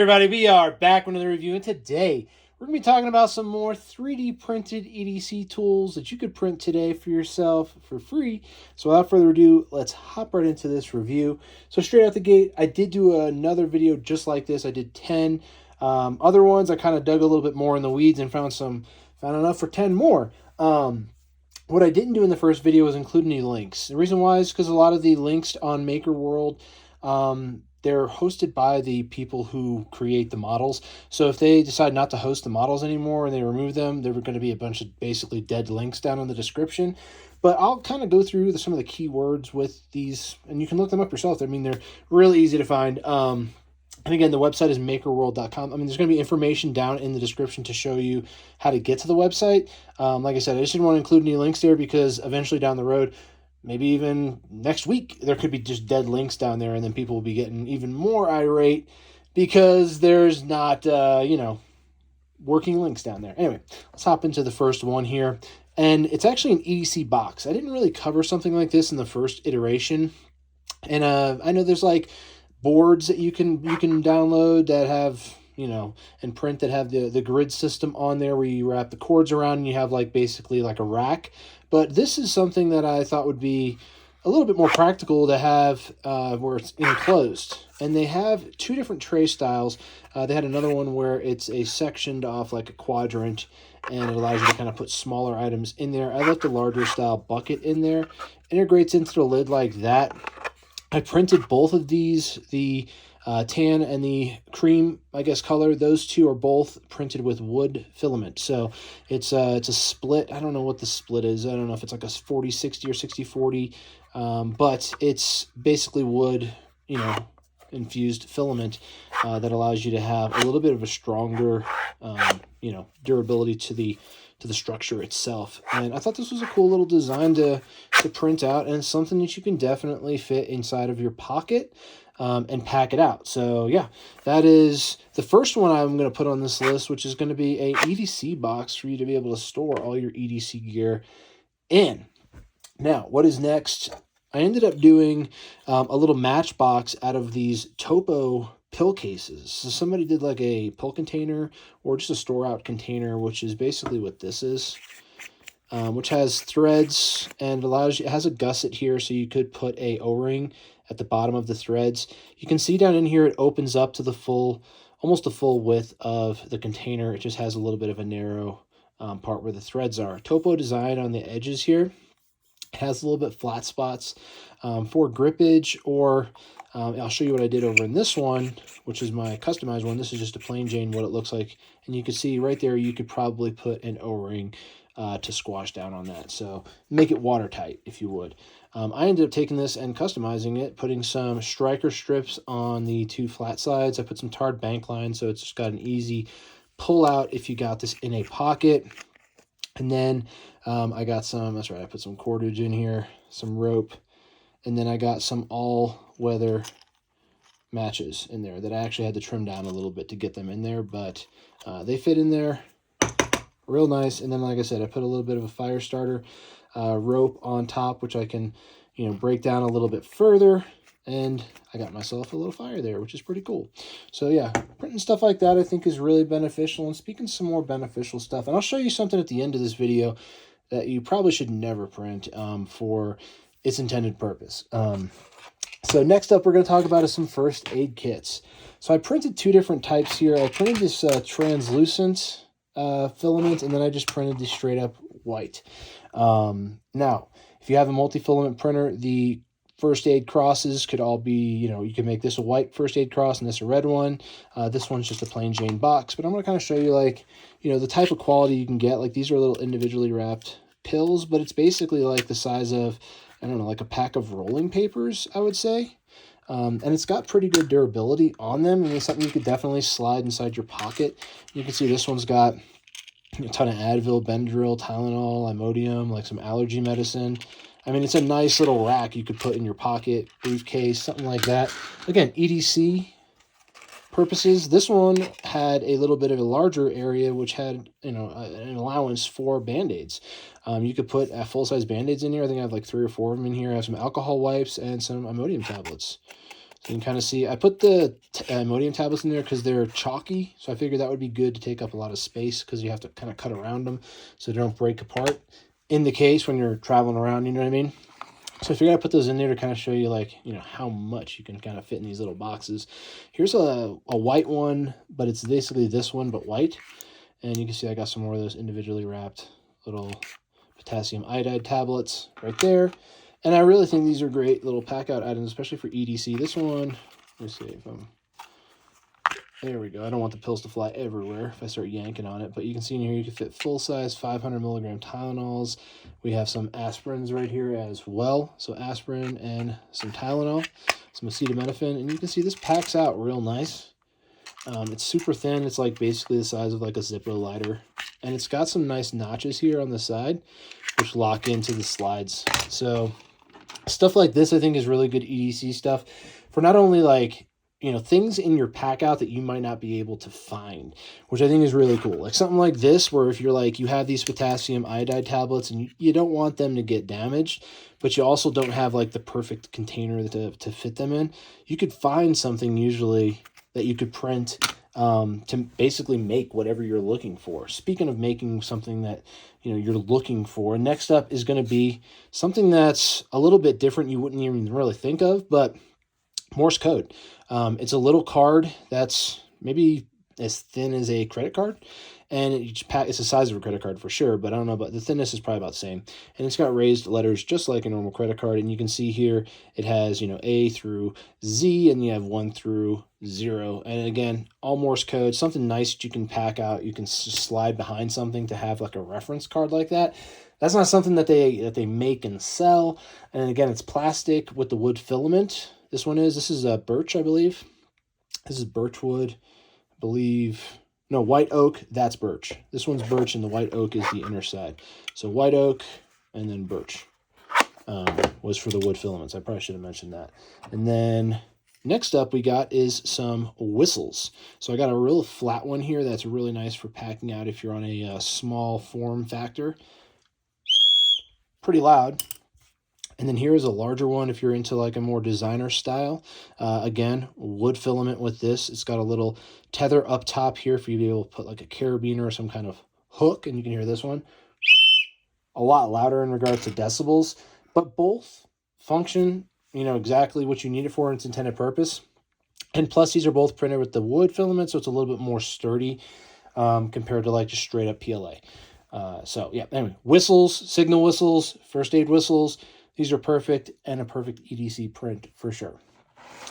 Everybody, we are back with another review, and today we're going to be talking about some more 3D printed EDC tools that you could print today for yourself for free. So without further ado, let's hop right into this review. So straight out the gate, I did do another video just like this. I did 10 other ones. I kind of dug a little bit more in the weeds and found enough for 10 more. What I didn't do in the first video was include any links. The reason why is because a lot of the links on MakerWorld, they're hosted by the people who create the models. So if they decide not to host the models anymore and they remove them, there are going to be a bunch of basically dead links down in the description. But I'll kind of go through some of the keywords with these, and you can look them up yourself. I mean, they're really easy to find. And again, the website is makerworld.com. I mean, there's going to be information down in the description to show you how to get to the website. Like I said, I just didn't want to include any links there because eventually down the road, maybe even next week, there could be just dead links down there, and then people will be getting even more irate because there's not, working links down there. Anyway, let's hop into the first one here. And it's actually an EDC box. I didn't really cover something like this in the first iteration. And I know there's like boards that you can download that have, and print that have the grid system on there where you wrap the cords around and you have like basically like a rack. But this is something that I thought would be a little bit more practical to have where it's enclosed. And they have two different tray styles. They had another one where it's a sectioned off like a quadrant, and it allows you to kind of put smaller items in there. I left the larger style bucket in there. Integrates into the lid like that. I printed both of these, the tan and the cream, I guess, color. Those two are both printed with wood filament. So it's a split. I don't know what the split is. I don't know if it's like a 40-60 or 60-40, but it's basically wood, infused filament that allows you to have a little bit of a stronger, durability to the structure itself. And I thought this was a cool little design to print out, and something that you can definitely fit inside of your pocket and pack it out. So yeah, that is the first one I'm going to put on this list, which is going to be a EDC box for you to be able to store all your EDC gear in. Now, what is next? I ended up doing a little matchbox out of these Topo pill cases. So somebody did like a pill container or just a store out container, which is basically what this is, which has threads and it has a gusset here, so you could put a O-ring at the bottom of the threads. You can see down in here it opens up to almost the full width of the container. It just has a little bit of a narrow part where the threads are. Topo design on the edges here. It has a little bit flat spots for grippage, or I'll show you what I did over in this one, which is my customized one. This is just a plain Jane, what it looks like. And you can see right there, you could probably put an O-ring to squash down on that. So make it watertight, if you would. I ended up taking this and customizing it, putting some striker strips on the two flat sides. I put some tarred bank lines, so it's just got an easy pull out if you got this in a pocket. And then I got that's right, I put some cordage in here, some rope, and then I got some all-weather matches in there that I actually had to trim down a little bit to get them in there, but they fit in there real nice. And then, like I said, I put a little bit of a fire starter rope on top, which I can, break down a little bit further, and I got myself a little fire there, which is pretty cool. So yeah, printing stuff like that I think is really beneficial. And speaking some more beneficial stuff, and I'll show you something at the end of this video that you probably should never print for its intended purpose. So next up we're going to talk about is some first aid kits. So I printed two different types here. I printed this translucent filament, and then I just printed the straight up white. Now, if you have a multi-filament printer, the first aid crosses could all be, you can make this a white first aid cross and this a red one. This one's just a plain Jane box, but I'm going to kind of show you the type of quality you can get. Like, these are little individually wrapped pills, but it's basically like the size of, I don't know, like a pack of rolling papers, I would say. And it's got pretty good durability on them. I mean, it's something you could definitely slide inside your pocket. You can see this one's got a ton of Advil, Benadryl, Tylenol, Imodium, like some allergy medicine. I mean, it's a nice little rack you could put in your pocket, briefcase, something like that. Again, EDC purposes, this one had a little bit of a larger area, which had, an allowance for Band-Aids. You could put full-size Band-Aids in here. I think I have like 3 or 4 of them in here. I have some alcohol wipes and some Imodium tablets. So you can kind of see, I put the Imodium tablets in there because they're chalky. So I figured that would be good to take up a lot of space because you have to kind of cut around them so they don't break apart in the case when you're traveling around, you know what I mean? So I figured I'd put those in there to kind of show you, like, you know, how much you can kind of fit in these little boxes. Here's a white one, but it's basically this one, but white. And you can see I got some more of those individually wrapped little potassium iodide tablets right there. And I really think these are great little pack out items, especially for EDC. This one, let me see if I'm, there we go. I don't want the pills to fly everywhere if I start yanking on it, but you can see in here you can fit full-size 500 milligram Tylenols. We have some aspirins right here as well. So aspirin and some Tylenol, some acetaminophen, and you can see this packs out real nice. It's super thin. It's like basically the size of like a Zippo lighter, and it's got some nice notches here on the side, which lock into the slides. So stuff like this, I think, is really good EDC stuff for not only, like, you know, things in your pack out that you might not be able to find, which I think is really cool. Like something like this, where if you're like, you have these potassium iodide tablets and you don't want them to get damaged, but you also don't have like the perfect container to fit them in, you could find something usually that you could print to basically make whatever you're looking for. Speaking of making something that, you know, you're looking for, next up is going to be something that's a little bit different you wouldn't even really think of, but Morse code. It's a little card that's maybe as thin as a credit card, and it's the size of a credit card for sure, but I don't know, but the thinness is probably about the same. And it's got raised letters just like a normal credit card, and you can see here it has, you know, A through Z, and you have 1 through 0. And again, all Morse code, something nice that you can pack out. You can slide behind something to have like a reference card like that. That's not something that they make and sell. And again, it's plastic with the wood filament. This is a birch, I believe. This is birchwood, I believe. No, white oak, that's birch. This one's birch, and the white oak is the inner side. So white oak and then birch was for the wood filaments. I probably should have mentioned that. And then next up we got is some whistles. So I got a real flat one here that's really nice for packing out if you're on a small form factor. Pretty loud. And then here is a larger one if you're into like a more designer style. Again, wood filament with this. It's got a little tether up top here for you to be able to put like a carabiner or some kind of hook, and you can hear this one. A lot louder in regards to decibels, but both function, you know, exactly what you need it for in its intended purpose. And plus, these are both printed with the wood filament, so it's a little bit more sturdy compared to like just straight up PLA. So yeah, anyway, whistles, signal whistles, first aid whistles. These are perfect, and a perfect EDC print for sure.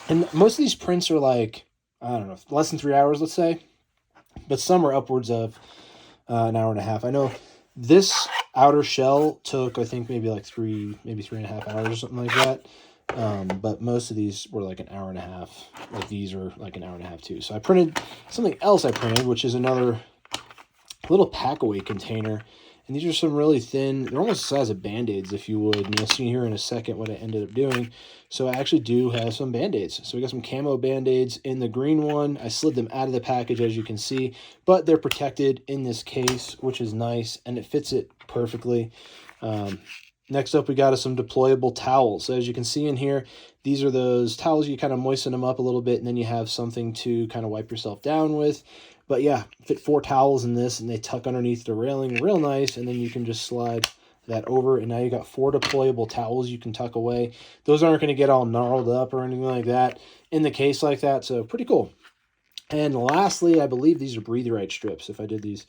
And most of these prints are like, I don't know, less than 3 hours, let's say. But some are upwards of an hour and a half. I know this outer shell took, I think, maybe 3.5 hours or something like that. But most of these were like an hour and a half. Like these are like an hour and a half too. So I printed something else which is another little pack-away container. And these are some really thin, they're almost the size of Band-Aids, if you would. And you'll see here in a second what I ended up doing. So I actually do have some Band-Aids. So we got some camo Band-Aids in the green one. I slid them out of the package, as you can see. But they're protected in this case, which is nice. And it fits it perfectly. Next up, we got some deployable towels. So as you can see in here, these are those towels. You kind of moisten them up a little bit, and then you have something to kind of wipe yourself down with. But yeah, fit 4 towels in this, and they tuck underneath the railing real nice, and then you can just slide that over, and now you got 4 deployable towels you can tuck away. Those aren't going to get all gnarled up or anything like that in the case like that, so pretty cool. And lastly, I believe these are breathe-right strips. If I did these,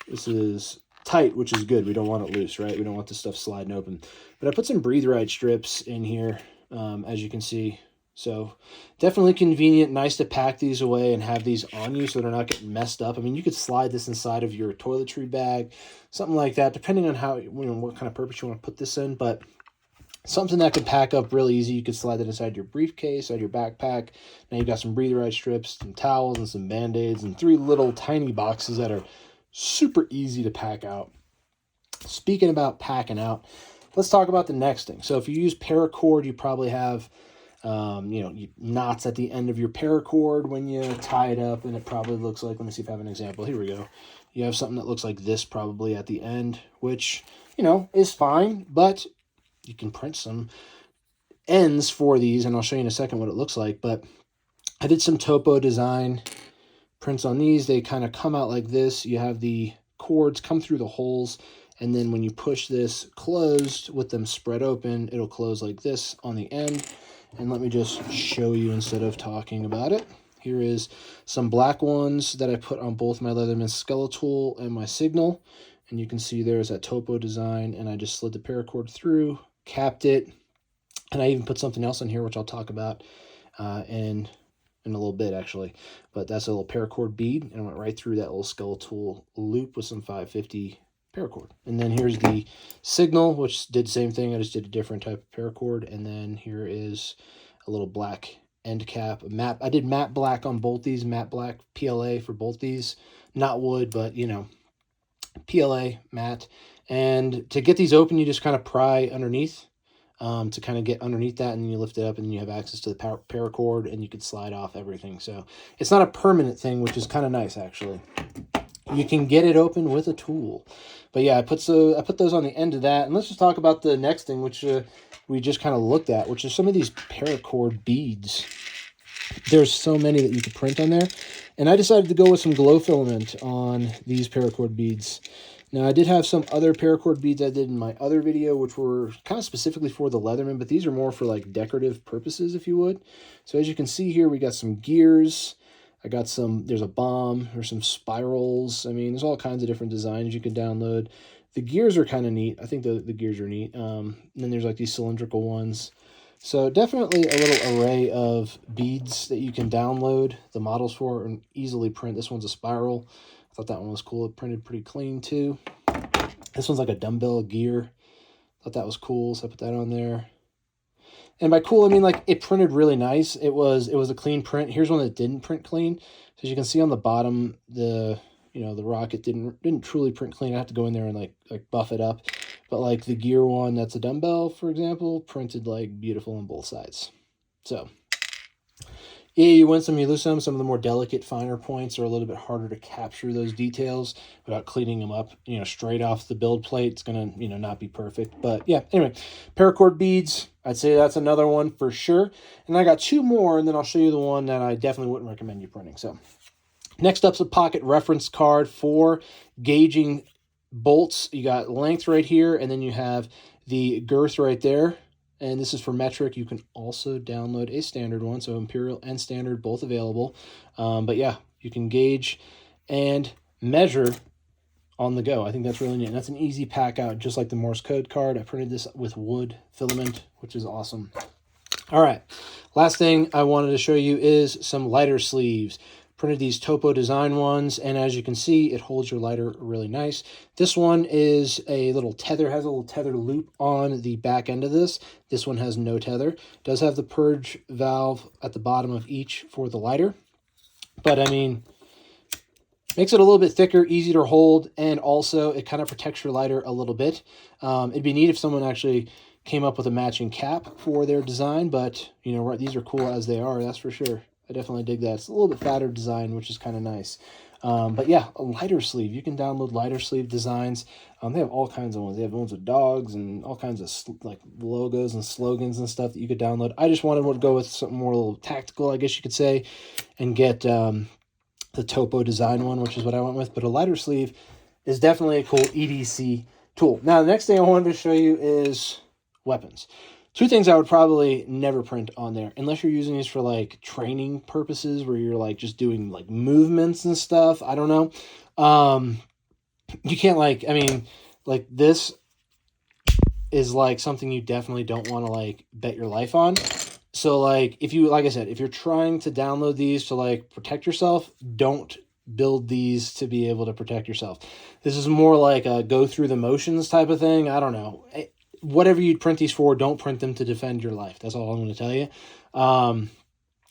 this is tight, which is good. We don't want it loose, right? We don't want this stuff sliding open. But I put some breathe-right strips in here, as you can see. So definitely convenient, nice to pack these away and have these on you so they're not getting messed up. I mean, you could slide this inside of your toiletry bag, something like that, depending on how, you know, what kind of purpose you want to put this in. But something that can pack up really easy. You could slide it inside your briefcase, inside your backpack. Now you got some breathe-right strips, some towels, and some Band-Aids, and 3 little tiny boxes that are super easy to pack out. Speaking about packing out, let's talk about the next thing. So if you use Paracord, you probably have knots at the end of your paracord when you tie it up, and it probably looks like, let me see if I have an example. Here we go. You have something that looks like this probably at the end, which, you know, is fine, but you can print some ends for these, and I'll show you in a second what it looks like, but I did some topo design prints on these. They kind of come out like this. You have the cords come through the holes, and then when you push this closed with them spread open, it'll close like this on the end. And let me just show you instead of talking about it. Here is some black ones that I put on both my Leatherman Skeletal and my Signal. And you can see there's that topo design, and I just slid the paracord through, capped it, and I even put something else in here, which I'll talk about in a little bit, actually. But that's a little paracord bead, and I went right through that little skeletal loop with some 550 paracord. And then here's the Signal, which did the same thing. I just did a different type of paracord. And then here is a little black end cap. I did matte black on both these, matte black PLA for both these. Not wood, but, you know, PLA matte. And to get these open, you just kind of pry underneath to kind of get underneath that, and then you lift it up, and then you have access to the paracord, and you can slide off everything. So it's not a permanent thing, which is kind of nice, actually. You can get it open with a tool. But yeah, I put those on the end of that. And let's just talk about the next thing, which we just kind of looked at, which is some of these paracord beads. There's so many that you could print on there. And I decided to go with some glow filament on these paracord beads. Now, I did have some other paracord beads I did in my other video, which were kind of specifically for the Leatherman, but these are more for like decorative purposes, if you would. So as you can see here, we got some gears. I got there's a bomb, there's some spirals. I mean, there's all kinds of different designs you can download. The gears are kind of neat. I think the gears are neat. And then there's like these cylindrical ones. So definitely a little array of beads that you can download the models for and easily print. This one's a spiral. I thought that one was cool. It printed pretty clean too. This one's like a dumbbell gear. Thought that was cool, so I put that on there. And by cool, I mean like it printed really nice. It was a clean print. Here's one that didn't print clean. So as you can see on the bottom, the rocket didn't truly print clean. I have to go in there and like buff it up. But like the gear one, that's a dumbbell, for example, printed like beautiful on both sides. So yeah, you win some, you lose some. Some of the more delicate, finer points are a little bit harder to capture those details without cleaning them up, straight off the build plate. It's going to, not be perfect. But yeah, anyway, paracord beads, I'd say that's another one for sure. And I got two more, and then I'll show you the one that I definitely wouldn't recommend you printing. So next up's a pocket reference card for gauging bolts. You got length right here, and then you have the girth right there. And this is for metric. You can also download a standard one, so Imperial and standard, both available. But yeah, you can gauge and measure on the go. I think that's really neat. And that's an easy pack out, just like the Morse code card. I printed this with wood filament, which is awesome. All right, last thing I wanted to show you is some lighter sleeves. Printed these Topo Design ones, and as you can see, it holds your lighter really nice. This one is a little tether, has a little tether loop on the back end of this. This one has no tether. It does have the purge valve at the bottom of each for the lighter. But I mean, makes it a little bit thicker, easier to hold, and also it kind of protects your lighter a little bit. It'd be neat if someone actually came up with a matching cap for their design, but these are cool as they are, that's for sure. I definitely dig that. It's a little bit fatter design, which is kind of nice. But yeah, a lighter sleeve. You can download lighter sleeve designs. They have all kinds of ones. They have ones with dogs and all kinds of like logos and slogans and stuff that you could download. I just wanted to go with something more a little tactical, I guess you could say, and get the Topo Design one, which is what I went with. But a lighter sleeve is definitely a cool EDC tool. Now, the next thing I wanted to show you is weapons. Two things I would probably never print on there, unless you're using these for like training purposes where you're like just doing like movements and stuff. I don't know. You can't like this is like something you definitely don't want to like bet your life on. So like if I said, if you're trying to download these to like protect yourself, don't build these to be able to protect yourself. This is more like a go through the motions type of thing. I don't know. Whatever you'd print these for, don't print them to defend your life. That's all I'm going to tell you.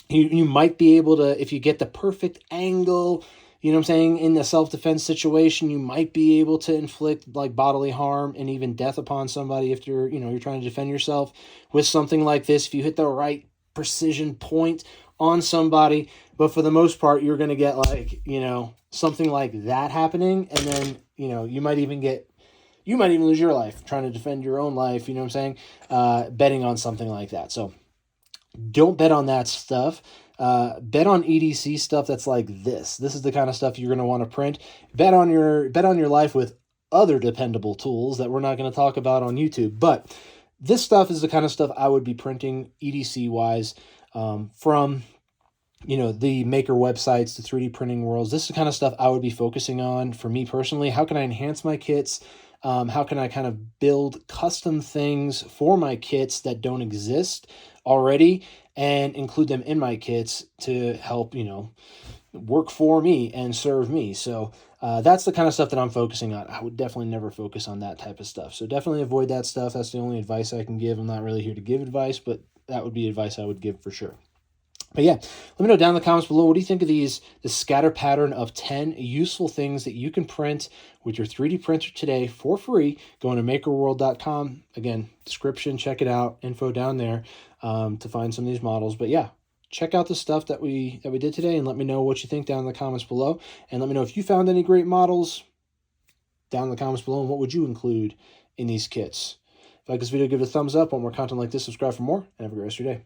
You might be able to, if you get the perfect angle, in the self-defense situation, you might be able to inflict like bodily harm and even death upon somebody if you're trying to defend yourself with something like this. If you hit the right precision point on somebody, but for the most part, you're going to get like, something like that happening. And then, you might even get you might even lose your life trying to defend your own life, you know what I'm saying? Betting on something like that. So don't bet on that stuff. Bet on EDC stuff that's like this. This is the kind of stuff you're going to want to print. Bet on your life with other dependable tools that we're not going to talk about on YouTube. But this stuff is the kind of stuff I would be printing EDC wise from the maker websites, the 3D printing worlds. This is the kind of stuff I would be focusing on for me personally. How can I enhance my kits? How can I kind of build custom things for my kits that don't exist already and include them in my kits to help, work for me and serve me. So that's the kind of stuff that I'm focusing on. I would definitely never focus on that type of stuff. So definitely avoid that stuff. That's the only advice I can give. I'm not really here to give advice, but that would be advice I would give for sure. But yeah, let me know down in the comments below, what do you think of the scatter pattern of 10 useful things that you can print with your 3D printer today for free, going to MakerWorld.com. Again, description, check it out, info down there to find some of these models. But yeah, check out the stuff that we did today and let me know what you think down in the comments below. And let me know if you found any great models down in the comments below and what would you include in these kits. If you like this video, give it a thumbs up. Want more content like this, subscribe for more, and have a great rest of your day.